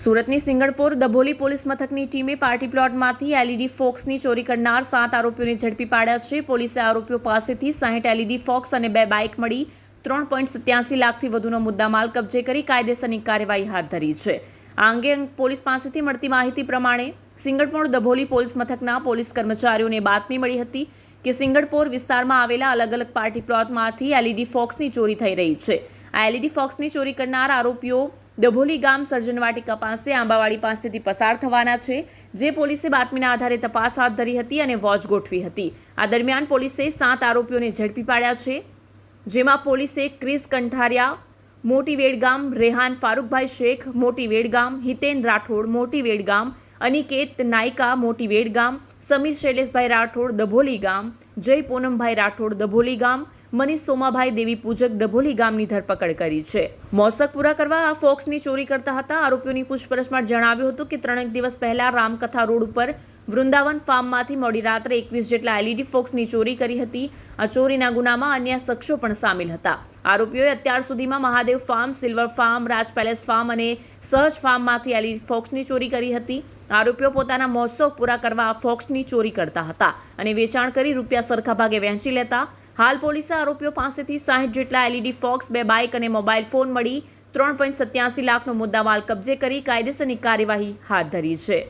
સુરતની સિંગણપોર દભોલી પોલીસ મથકની ટીમે પાર્ટી પ્લોટમાંથી એલઈડી ફોક્સની ચોરી કરનાર 7 આરોપીઓને ઝડપી પાડ્યા છે. પોલીસે આરોપીઓ પાસેથી 60 એલઈડી ફોક્સ અને 2 બાઇક મળી 3.87 લાખથી વધુનો મુદ્દામાલ કબજે કરી કાયદેસરની કાર્યવાહી હાથ ધરી છે. આ અંગે પોલીસ પાસેથી મળતી માહિતી પ્રમાણે સિંગણપોર દભોલી પોલીસ મથકના પોલીસ કર્મચારીઓને બાતમી મળી હતી કે સિંગણપોર વિસ્તારમાં આવેલા અલગ અલગ પાર્ટી પ્લોટમાંથી એલઈડી ફોક્સની ચોરી થઈ રહી છે. આ એલઈડી ફોક્સની ચોરી કરનાર આરોપીઓ દભોલી ગામ સર્જન વાટિકા પાસે આંબાવાડી પાસેથી પસાર થવાના છે, જે પોલીસે બાતમીના આધારે તપાસ હાથ ધરી હતી અને વોચ ગોઠવી હતી. આ દરમિયાન પોલીસે 7 આરોપીઓને ઝડપી પાડ્યા છે, જેમાં પોલીસે ક્રિસ કંઠારિયા, મોટી વેડગામ, રેહાન ફારૂકભાઈ શેખ, મોટી વેડગામ, હિતેન રાઠોડ, મોટી વેડગામ, અનિકેત નાયકા, મોટી વેડગામ, સમીર શૈલેષભાઈ રાઠોડ, દભોલી ગામ, જય પૂનમભાઈ રાઠોડ, દભોલી ગામ, મનીષ સોમાભાઈ દેવી પૂજક, દભોલી ગામની ધરપકડ કરી છે. મોસક પૂરા કરવા આ ફોક્સની ચોરી કરતા હતા. આરોપીઓની પૂછપરછમાં જણાવ્યું હતું કે 3 દિવસ પહેલા રામકથા રોડ ઉપર વૃંદાવન ફાર્મમાંથી મોડી રાત્રે 21 જેટલા એલઈડી ફોક્સની ચોરી કરી હતી. આ ચોરીના ગુનામાં અન્ય શખ્સો પણ સામેલ હતા. આરોપીઓએ અત્યાર સુધીમાં મહાદેવ ફાર્મ, સિલ્વર ફાર્મ, રાજ પેલેસ ફાર્મ અને સહજ ફાર્મમાંથી એલઈડી ફોક્સની ચોરી કરી હતી. આરોપીઓ પોતાના મહોત્સવ પૂરા કરવા આ ફોક્સની ચોરી કરતા હતા અને વેચાણ કરી રૂપિયા સરખા ભાગે વહેંચી લેતા. હાલ પોલીસે આરોપીઓ પાસેથી 60 જેટલા એલઈડી ફોક્સ, 2 બાઇક અને મોબાઈલ ફોન મળી 3.87 લાખનો મુદ્દામાલ કબજે કરી કાયદેસરની કાર્યવાહી હાથ ધરી છે.